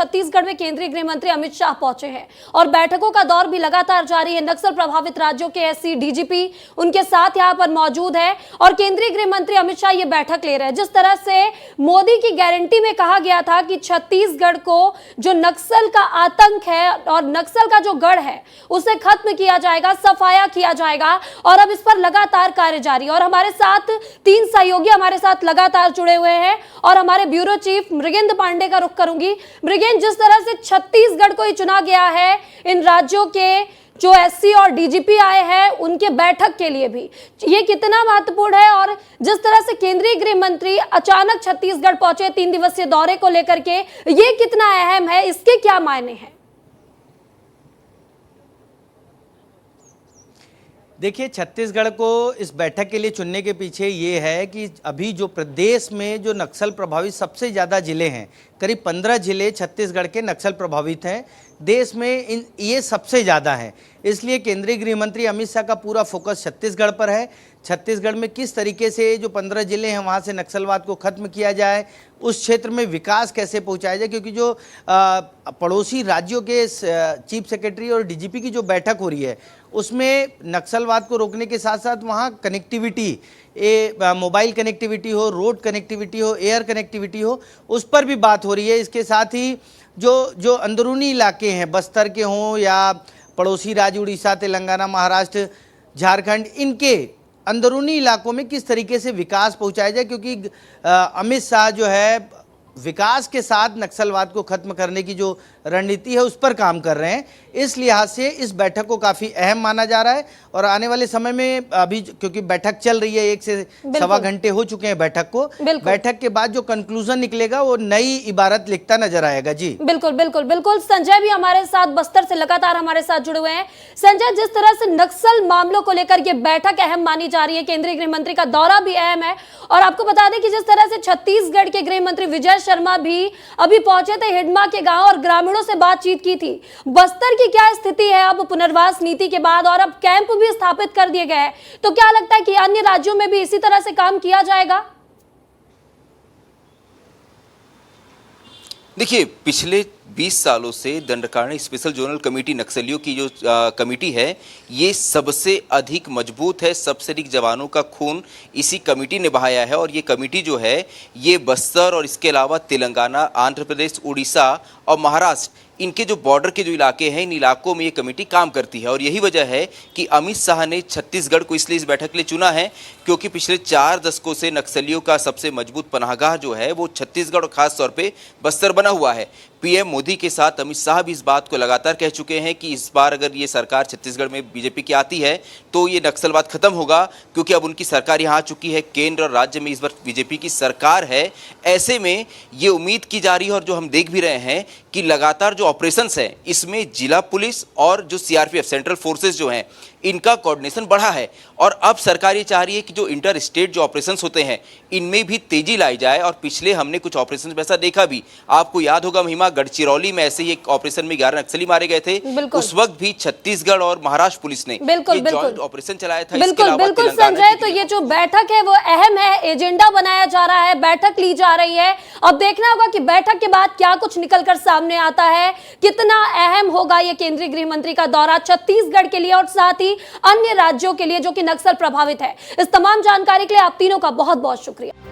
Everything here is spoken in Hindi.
छत्तीसगढ़ में केंद्रीय गृह मंत्री अमित शाह पहुंचे हैं और बैठकों का दौर भी लगातार जारी है। नक्सल प्रभावित राज्यों के एससी डीजीपी उनके साथ यहां पर मौजूद है और केंद्रीय गृह मंत्री अमित शाह ये बैठक ले रहे हैं। जिस तरह से मोदी की गारंटी में कहा गया था कि छत्तीसगढ़ को जो नक्सल का आतंक है और नक्सल का जो गढ़ है उसे खत्म किया जाएगा, सफाया किया जाएगा और अब इस पर लगातार कार्य जारी है। और हमारे साथ 3 सहयोगी हमारे साथ लगातार जुड़े हुए हैं और हमारे ब्यूरो चीफ मृगेंद्र पांडे का रुख करूंगी। मृगेंद्र, जिस तरह से छत्तीसगढ़ को ही चुना गया है इन राज्यों के जो एससी और डीजीपी आए हैं उनके बैठक के लिए भी, ये कितना महत्वपूर्ण है? और जिस तरह से केंद्रीय गृह मंत्री अचानक छत्तीसगढ़ पहुंचे 3 दिवसीय दौरे को लेकर के, ये कितना अहम है, इसके क्या मायने हैं? देखिए, छत्तीसगढ़ को इस बैठक के लिए चुनने के पीछे ये है कि अभी जो प्रदेश में जो नक्सल प्रभावित सबसे ज़्यादा जिले हैं, करीब 15 जिले छत्तीसगढ़ के नक्सल प्रभावित हैं। देश में ये सबसे ज़्यादा हैं। इसलिए केंद्रीय गृह मंत्री अमित शाह का पूरा फोकस छत्तीसगढ़ पर है। छत्तीसगढ़ में किस तरीके से जो 15 जिले हैं वहाँ से नक्सलवाद को ख़त्म किया जाए, उस क्षेत्र में विकास कैसे पहुँचाया जाए, क्योंकि जो पड़ोसी राज्यों के चीफ सेक्रेटरी और डीजीपी की जो बैठक हो रही है उसमें नक्सलवाद को रोकने के साथ साथ वहाँ कनेक्टिविटी, मोबाइल कनेक्टिविटी हो, रोड कनेक्टिविटी हो, एयर कनेक्टिविटी हो, उस पर भी बात हो रही है। इसके साथ ही जो अंदरूनी इलाके हैं, बस्तर के हों या पड़ोसी राज्य उड़ीसा, तेलंगाना, महाराष्ट्र, झारखंड, इनके अंदरूनी इलाकों में किस तरीके से विकास पहुंचाया जाए, क्योंकि अमित शाह जो है विकास के साथ नक्सलवाद को खत्म करने की जो रणनीति है उस पर काम कर रहे हैं। इस लिहाज से इस बैठक को काफ़ी अहम माना जा रहा है और आने वाले समय में अभी क्योंकि बैठक चल रही है, 1 से सवा घंटे हो चुके हैं बैठक को, बैठक के बाद जो कंक्लूजन निकलेगा वो नई इबारत लिखता नजर आएगा। जी बिल्कुल बिल्कुल बिल्कुल। संजय भी हमारे साथ बस्तर से लगातार हमारे साथ जुड़े हुए हैं। संजय, जिस तरह से नक्सल मामलों को लेकर ये बैठक अहम मानी जा रही है, केंद्रीय गृह मंत्री का दौरा भी अहम है और आपको बता दें कि जिस तरह से छत्तीसगढ़ के गृह मंत्री विजय शर्मा भी अभी पहुंचे थे हिडमा के गांव और ग्रामीणों से बातचीत की थी। बस्तर की क्या स्थिति है अब पुनर्वास नीति के बाद, और अब कैंप भी स्थापित कर दिए गए हैं, तो क्या लगता है कि अन्य राज्यों में भी इसी तरह से काम किया जाएगा? देखिए, पिछले 20 सालों से दंडकारण्य स्पेशल जोनल कमेटी नक्सलियों की जो कमेटी है ये सबसे अधिक मजबूत है। सबसे अधिक जवानों का खून इसी कमेटी ने बहाया है और ये कमेटी जो है ये बस्तर और इसके अलावा तेलंगाना, आंध्र प्रदेश, उड़ीसा और महाराष्ट्र, इनके जो बॉर्डर के जो इलाके हैं इन इलाकों में ये कमेटी काम करती है। और यही वजह है कि अमित शाह ने छत्तीसगढ़ को इसलिए इस बैठक के लिए चुना है क्योंकि पिछले 4 दशकों से नक्सलियों का सबसे मजबूत पनाहगाह जो है वो छत्तीसगढ़ और खास तौर पे बस्तर बना हुआ है। पीएम मोदी के साथ अमित शाह भी इस बात को लगातार कह चुके हैं कि इस बार अगर ये सरकार छत्तीसगढ़ में बीजेपी की आती है तो ये नक्सलवाद खत्म होगा, क्योंकि अब उनकी सरकार यहाँ आ चुकी है, केंद्र और राज्य में इस बार बीजेपी की सरकार है। ऐसे में ये उम्मीद की जा रही है और जो हम देख भी रहे हैं कि लगातार जो ऑपरेशंस हैं इसमें जिला पुलिस और जो सीआरपीएफ सेंट्रल फोर्सेस जो हैं इनका कोऑर्डिनेशन बढ़ा है और अब सरकार ये चाह रही है कि जो इंटर स्टेट जो ऑपरेशंस होते हैं इनमें भी तेजी लाई जाए। और पिछले हमने कुछ ऑपरेशंस में ऐसा देखा भी, आपको याद होगा महिमा, गढ़चिरौली में ऐसे ही एक ऑपरेशन में 11 नक्सली मारे गए थे। उस वक्त भी छत्तीसगढ़ और महाराष्ट्र पुलिस ने जॉइंट ऑपरेशन चलाया था। बिल्कुल संजय, तो ये जो बैठक है वो अहम है, एजेंडा बनाया जा रहा है, बैठक ली जा रही है। अब देखना होगा कि बैठक के बाद क्या कुछ निकलकर सामने आता है, कितना अहम होगा ये केंद्रीय गृह मंत्री का दौरा छत्तीसगढ़ के लिए और साथ ही अन्य राज्यों के लिए जो कि नक्सल प्रभावित है। इस तमाम जानकारी के लिए आप तीनों का बहुत बहुत शुक्रिया।